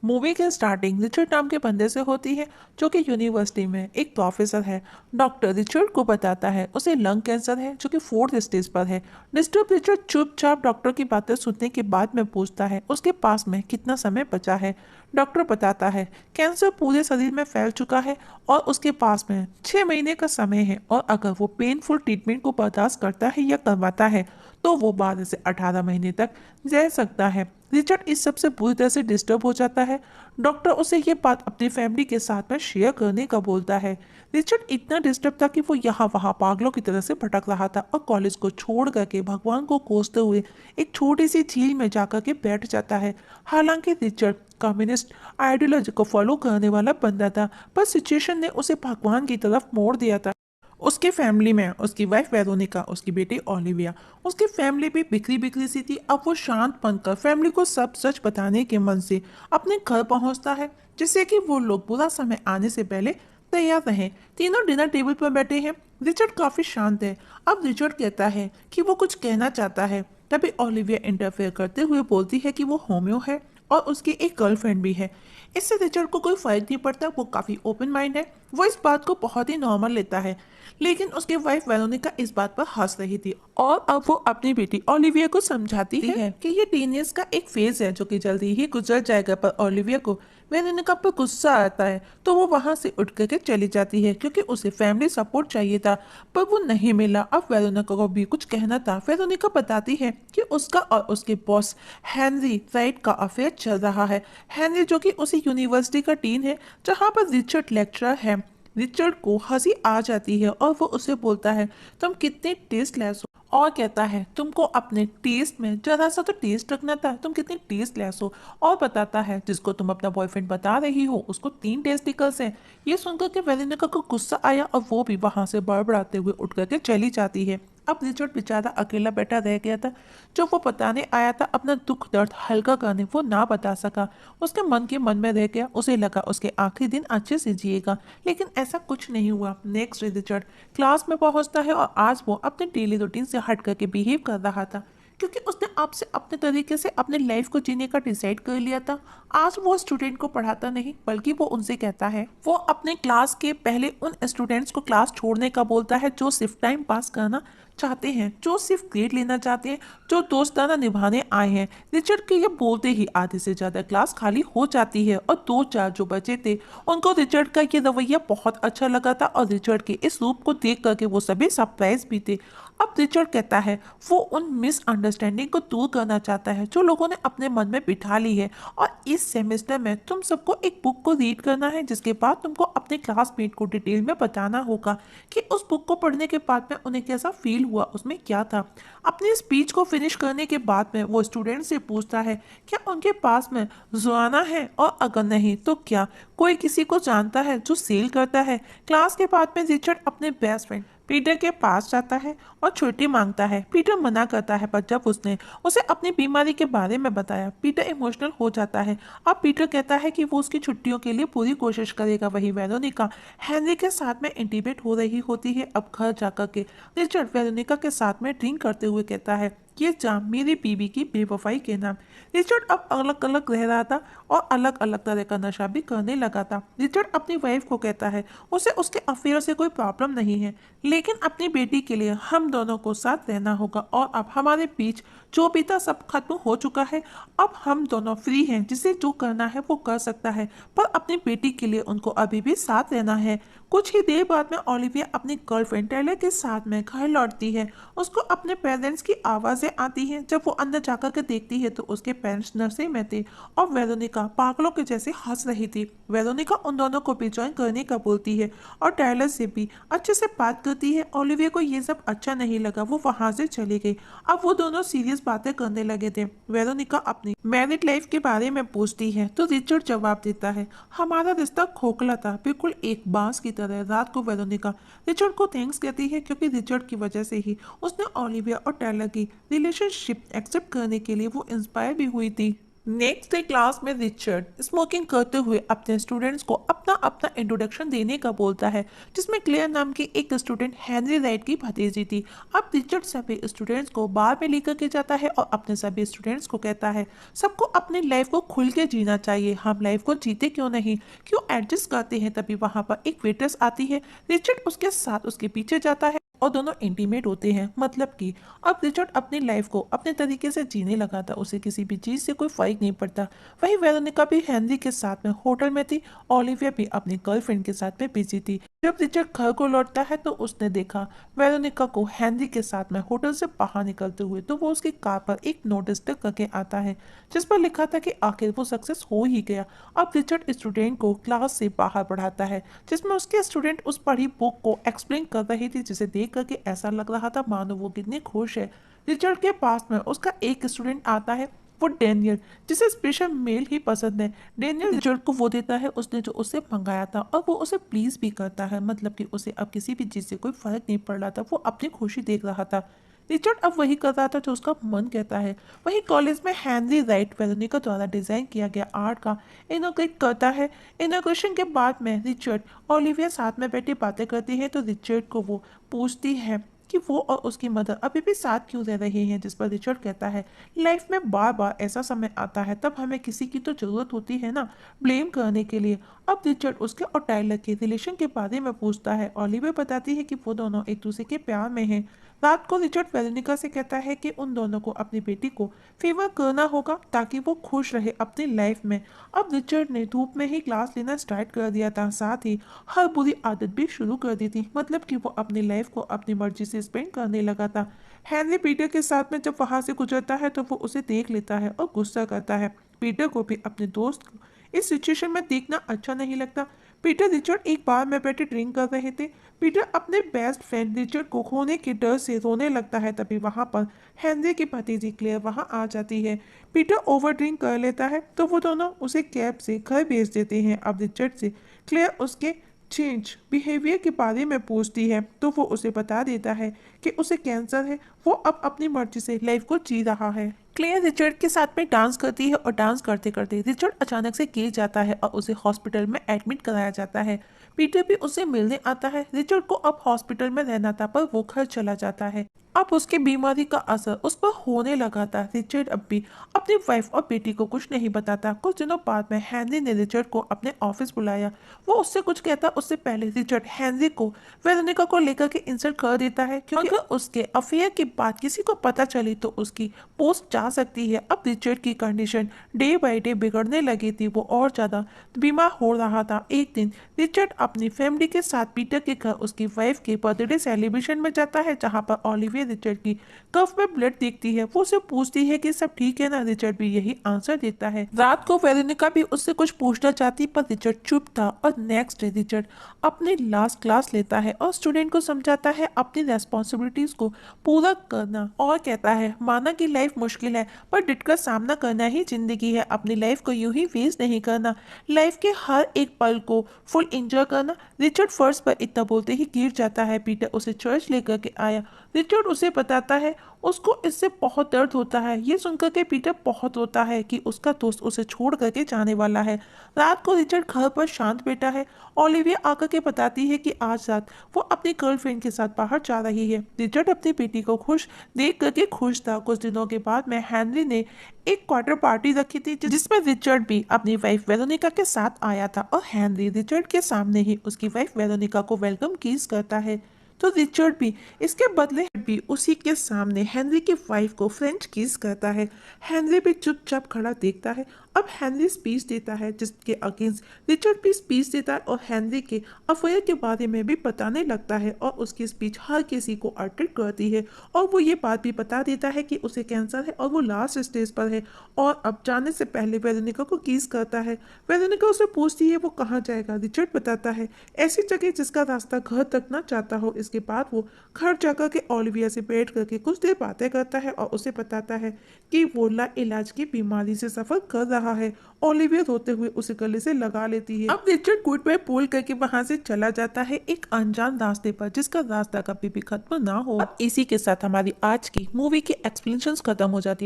Movie की starting Richard नाम के बंदे से होती है जो कि यूनिवर्सिटी में एक प्रोफेसर है। डॉक्टर रिचर्ड को बताता है उसे लंग कैंसर है जो कि 4th स्टेज पर है। डिस्टर्ब रिचर्ड चुपचाप डॉक्टर की बातें सुनने के बाद में पूछता है उसके पास में कितना समय बचा है। डॉक्टर बताता है कैंसर पूरे शरीर में फैल चुका है और उसके पास में 6 महीने का समय है और अगर वो पेनफुल ट्रीटमेंट को बर्दाश्त करता है या करवाता है तो वो 12 से 18 महीने तक रह सकता है। रिचर्ड इस सब से बुरी तरह से डिस्टर्ब हो जाता है। डॉक्टर उसे ये बात अपनी फैमिली के साथ में शेयर करने का बोलता है। रिचर्ड इतना डिस्टर्ब था कि वो यहाँ वहाँ पागलों की तरह से भटक रहा था और कॉलेज को छोड़ करके भगवान को कोसते हुए एक छोटी सी झील में जाकर के बैठ जाता है। हालांकि रिचर्ड कम्युनिस्ट आइडियोलॉजी को फॉलो करने वाला बंदा था, पर सिचुएशन ने उसे भगवान की तरफ मोड़ दिया था। उसकी फैमिली में उसकी वाइफ वेरोनिका, उसकी बेटी ओलिविया, उसकी फैमिली भी बिखरी बिखरी सी थी। अब वो शांत बनकर फैमिली को सब सच बताने के मन से अपने घर पहुंचता है जिससे कि वो लोग बुरा समय आने से पहले तैयार रहें। तीनों डिनर टेबल पर बैठे हैं। रिचर्ड काफी शांत है। अब रिचर्ड कहता है कि वो कुछ कहना चाहता है, तभी ओलिविया इंटरफेयर करते हुए बोलती है कि वो होम्यो है और उसकी एक गर्लफ्रेंड भी है। इससे रिचर्ड को कोई फर्क नहीं पड़ता, वो काफी ओपन माइंड है, वो इस बात को बहुत ही नॉर्मल लेता है। लेकिन उसकी वाइफ वेरोनिका इस बात पर हंस रही थी और अब वो अपनी बेटी ओलिविया को समझाती है कि ये टीनेज का एक फेज है जो कि जल्दी ही गुजर जाएगा। पर ओलिविया को वेरोनिका पर गुस्सा आता है तो वो वहां से उठ करके चली जाती है क्योंकि उसे फैमिली सपोर्ट चाहिए था, पर वो नहीं मिला। अब वेरोनिका को भी कुछ कहना था। वेरोनिका बताती है कि उसका और उसके बॉस हेनरी राइट का अफेयर चल रहा है। हेनरी जो कि उसी यूनिवर्सिटी का डीन है जहाँ पर रिचर्ड लेक्चरर है। रिचर्ड को हंसी आ जाती है और वो उसे बोलता है तुम कितने टेस्टलेस हो, और कहता है तुमको अपने टेस्ट में जरा सा तो टेस्ट रखना था, तुम कितने टेस्टलेस हो। और बताता है जिसको तुम अपना बॉयफ्रेंड बता रही हो उसको 3 टेस्टिकल्स हैं। ये सुनकर के वेरोनिका को गुस्सा आया और वो भी वहां से बड़बड़ाते हुए उठ करके चली जाती है। अब रिचर्ड बेचारा अकेला बैठा रह गया था। जो वो बताने आया था अपना दुख दर्द हल्का करने, वो ना बता सका। उसके मन के मन में रह गया। उसे लगा उसके आखिरी दिन अच्छे से जिएगा, लेकिन ऐसा कुछ नहीं हुआ। नेक्स्ट डे रिचर्ड क्लास में पहुंचता है और आज वो अपने डेली रूटीन से हट करके बिहेव कर रहा था क्योंकि उसने आपसे अपने तरीके से अपने लाइफ को जीने का डिसाइड कर लिया था। आज वो स्टूडेंट को पढ़ाता नहीं बल्कि वो उनसे कहता है, वो अपने क्लास के पहले उन स्टूडेंट्स को क्लास छोड़ने का बोलता है जो सिर्फ टाइम पास करना चाहते हैं, जो सिर्फ ग्रेड लेना चाहते हैं, जो दोस्ताना निभाने आए हैं। रिचर्ड के ये बोलते ही आधे से ज्यादा क्लास खाली हो जाती है और 2-4 जो बचे थे उनको रिचर्ड का ये रवैया बहुत अच्छा लगा था और रिचर्ड के इस रूप को देख करके वो सभी सरप्राइज भी थे। अब रिचर्ड कहता है वो उन मिसअंडरस्टैंडिंग को दूर करना चाहता है जो लोगों ने अपने मन में बिठा ली है, और इस सेमेस्टर में तुम सबको एक बुक को रीड करना है जिसके बाद तुमको अपने क्लासमेट को डिटेल में बताना होगा कि उस बुक को पढ़ने के बाद में उन्हें कैसा फील हुआ, उसमें क्या था। अपनी स्पीच को फिनिश करने के बाद में वो स्टूडेंट से पूछता है क्या उनके पास में जुआना है, और अगर नहीं तो क्या कोई किसी को जानता है जो सेल करता है। क्लास के बाद में रिचर्ड अपने बेस्ट फ्रेंड पीटर के पास जाता है और छुट्टी मांगता है। पीटर मना करता है, पर जब उसने उसे अपनी बीमारी के बारे में बताया पीटर इमोशनल हो जाता है। अब पीटर कहता है कि वो उसकी छुट्टियों के लिए पूरी कोशिश करेगा। वही वेरोनिका हेनरी के साथ में इंटीमेट हो रही होती है। अब घर जाकर के रिचर्ड वेरोनिका के साथ में ड्रिंक करते हुए कहता है ये जाम मेरी बीवी की बेवफाई के नाम। रिचर्ड अब अलग अलग रह रहा था और अलग अलग तरह का नशा भी करने लगा था। रिचर्ड अपनी वाइफ को कहता है उसे उसके अफेयर से कोई प्रॉब्लम नहीं है, लेकिन अपनी बेटी के लिए हम दोनों को साथ रहना होगा और अब हमारे बीच जो भी था सब खत्म हो चुका है। अब हम दोनों फ्री हैं, जिसे जो करना है वो कर सकता है, पर अपनी बेटी के लिए उनको अभी भी साथ रहना है। कुछ ही देर बाद में ओलिविया अपनी गर्लफ्रेंड टेलर के साथ में घर लौटती है। उसको अपने पेरेंट्स की आवाजें आती हैं। जब वो अंदर जाकर के देखती है तो उसके पेरेंट्स नर्सरी में थे और वेरोनिका पागलों के जैसे हंस रही थी। वेरोनिका उन दोनों को भी ज्वाइन करने का बोलती है और टायलर से भी अच्छे से बात करती है। ओलिविया को ये सब अच्छा नहीं लगा, वो वहां से चली गई। अब वो दोनों सीरियस बातें करने लगे थे। वेरोनिका अपनी मैरिड लाइफ के बारे में पूछती है तो रिचर्ड जवाब देता है हमारा रिश्ता खोखला था, बिल्कुल एक बांस की तरह। रात को वेरोनिका रिचर्ड को थैंक्स कहती है क्योंकि रिचर्ड की वजह से ही उसने ओलिविया और टायलर की रिलेशनशिप एक्सेप्ट करने के लिए वो इंस्पायर भी हुई थी। नेक्स्ट डे क्लास में रिचर्ड स्मोकिंग करते हुए अपने स्टूडेंट्स को अपना अपना इंट्रोडक्शन देने का बोलता है, जिसमें क्लेयर नाम की एक स्टूडेंट हेनरी राइट की भतीजी थी। अब रिचर्ड सभी स्टूडेंट्स को बार में लेकर के जाता है और अपने सभी स्टूडेंट्स को कहता है, सबको अपनी लाइफ को खुल के जीना चाहिए, हम लाइफ को जीते क्यों नहीं, क्यों एडजस्ट करते हैं। तभी वहां पर एक वेट्रेस आती है, रिचर्ड उसके साथ उसके पीछे जाता है और दोनों इंटीमेट होते हैं। मतलब कि अब रिचर्ड अपनी लाइफ को अपने तरीके से जीने लगा था, उसे किसी भी चीज़ से कोई फर्क नहीं पड़ता। वही वेरोनिका भी हेनरी के साथ में होटल में थी, ओलिविया भी अपनी गर्लफ्रेंड के साथ में बिजी थी। जब रिचर्ड घर को लौटता है तो उसने देखा वेरोनिका को हेनरी के साथ में होटल से बाहर निकलते हुए, तो वो उसकी कार पर एक नोटिस टिक करके आता है, जिस पर लिखा था कि आखिर वो सक्सेस हो ही गया। अब रिचर्ड स्टूडेंट को क्लास से बाहर बढ़ाता है, जिसमें उसके स्टूडेंट उस पढ़ी बुक को एक्सप्लेन कर रही थी, जिसे देख करके ऐसा लग रहा था मानो वो कितनी खुश है। रिचर्ड के पास में उसका एक स्टूडेंट आता है, वो डेनियल, जिसे स्पेशल मेल ही पसंद है। डेनियल रिचर्ड को वो देता है उसने जो उसे मंगाया था, और वो उसे प्लीज भी करता है, मतलब कि उसे अब किसी भी चीज़ से कोई फर्क नहीं पड़ रहा था, वो अपनी खुशी देख रहा था। रिचर्ड अब वही कर रहा था जो उसका मन कहता है। वही कॉलेज में हेनरी राइट वेरोनिका द्वारा डिजाइन किया गया आर्ट का इनोग्रेट करता है। इनोग्रेशन के बाद में रिचर्ड और ओलिविया साथ में बैठी बातें करती है, तो रिचर्ड को वो पूछती है कि वो और उसकी मदर अभी भी साथ क्यों रह रहे हैं, जिस पर रिचर्ड कहता है, लाइफ में बार बार ऐसा समय आता है तब हमें किसी की तो जरूरत होती है ना, ब्लेम करने के लिए। अब रिचर्ड उसके और टाइलर के रिलेशन के बारे में पूछता है। ओलिविया बताती है कि वो दोनों एक दूसरे के प्यार में हैं। रात को रिचर्ड वेरोनिका से कहता है कि उन दोनों को अपनी बेटी को फेवर करना होगा ताकि वो खुश रहे अपनी लाइफ में। अब रिचर्ड ने धूप में ही क्लास लेना स्टार्ट कर दिया था, साथ ही हर बुरी आदत भी शुरू कर दी थी, मतलब कि वो अपनी लाइफ को अपनी मर्जी से स्पेंड करने लगा था। हेनरी पीटर के साथ में जब वहां से गुजरता है तो वो उसे देख लेता है और गुस्सा करता है। पीटर को भी अपने दोस्त को इस सिचुएशन में देखना अच्छा नहीं लगता। पीटर रिचर्ड एक बार में बैठे ड्रिंक कर रहे थे। पीटर अपने बेस्ट फ्रेंड रिचर्ड को खोने के डर से रोने लगता है। तभी वहां पर हेनरी की भतीजी क्लेयर वहां आ जाती है। पीटर ओवर ड्रिंक कर लेता है तो वो दोनों उसे कैब से घर भेज देते हैं। अब रिचर्ड से क्लेयर उसके चेंज बिहेवियर के बारे में पूछती है, तो वो उसे बता देता है कि उसे कैंसर है, वो अब अपनी मर्जी से लाइफ को जी रहा है। क्लेयर रिचर्ड के साथ में डांस करती है और डांस करते करते रिचर्ड अचानक से गिर जाता है और उसे हॉस्पिटल में एडमिट कराया जाता है। पीटर भी उसे मिलने आता है। रिचर्ड को अब हॉस्पिटल में रहना था, पर वो घर चला जाता है। अब उसकी बीमारी का असर उस पर होने लगा था। रिचर्ड अब भी अपनी वाइफ और बेटी को कुछ नहीं बताता। कुछ दिनों बाद में हेनरी ने रिचर्ड को अपने ऑफिस बुलाया। वो उससे कुछ कहता उससे पहले रिचर्ड हेनरी को वेरोनिका को लेकर के इंसल्ट कर देता है, क्योंकि अगर उसके अफेयर की बात किसी को पता चली तो उसकी पोस्ट जा सकती है। अब रिचर्ड की कंडीशन डे बाय डे बिगड़ने लगी थी, वो और ज़्यादा बीमार हो रहा था। एक दिन रिचर्ड अपनी फैमिली के साथ पीटर के घर उसकी वाइफ के बर्थडे सेलिब्रेशन में जाता है, जहां पर ओलिविया रिचर्ड की कफ में ब्लड देखती है। वो उसे पूछती है कि सब ठीक है ना। रिचर्ड भी यही आंसर देता है। रात को वेरोनिका भी उससे कुछ पूछना चाहती, पर रिचर्ड चुप था। और नेक्स्ट डे रिचर्ड अपनी लास्ट क्लास लेता है और स्टूडेंट को समझाता है अपनी रेस्पॉन्सिबिलिटीज को पूरा करना, और कहता है माना कि लाइफ मुश्किल है पर डिट का सामना करना ही जिंदगी है, अपनी लाइफ को यूं ही वेस्ट नहीं करना, लाइफ के हर एक पल को फुल एंजॉय करना। रिचर्ड फर्स्ट पर इतना बोलते ही गिर जाता है। पीटर उसे चर्च लेकर के आया। रिचर्ड उसे बताता है उसको इससे बहुत दर्द होता है। ये सुनकर के पीटर बहुत रोता है कि उसका दोस्त उसे छोड़ करके जाने वाला है। रात को रिचर्ड घर पर शांत बैठा है। ओलिविया आकर के बताती है कि आज रात वो अपनी गर्लफ्रेंड के साथ बाहर जा रही है। रिचर्ड अपनी बेटी को खुश देख करके खुश था। कुछ दिनों के बाद में हेनरी ने एक क्वार्टर पार्टी रखी थी, जिसमें रिचर्ड भी अपनी वाइफ वेरोनिका के साथ आया था, और हेनरी रिचर्ड के सामने ही उसकी वाइफ वेरोनिका को वेलकम किस करता है। तो रिचर्ड भी इसके बदले भी उसी के सामने हेनरी की वाइफ को फ्रेंच किस करता है। हेनरी भी चुपचाप खड़ा देखता है। अब हेनरी स्पीच देता है, जिसके अगेंस्ट रिचर्ड भी स्पीच देता है और हेनरी के अफेयर के बारे में भी बताने लगता है, और उसकी स्पीच हर किसी को अट्रैक्ट करती है। और वो ये बात भी बता देता है कि उसे कैंसर है और वो लास्ट स्टेज पर है। और अब जाने से पहले वेरोनिका को किस करता है। वेरोनिका उसे पूछती है वो कहाँ जाएगा। रिचर्ड बताता है ऐसी जगह जिसका रास्ता घर तक ना जाता हो। इसके बाद वो घर जाकर के ओलिविया से बैठ करके कुछ देर बातें करता है और उसे बताता है कि वो ला इलाज की बीमारी से सफर कर रहा है। ओलिविया रोते हुए उसे गले से लगा लेती है। अब रिचर्ड गुड बाय बोल करके वहां से चला जाता है एक अनजान रास्ते पर, जिसका रास्ता कभी भी खत्म ना हो। अब इसी के साथ हमारी आज की मूवी की एक्सप्लेनेशन खत्म हो जाती है।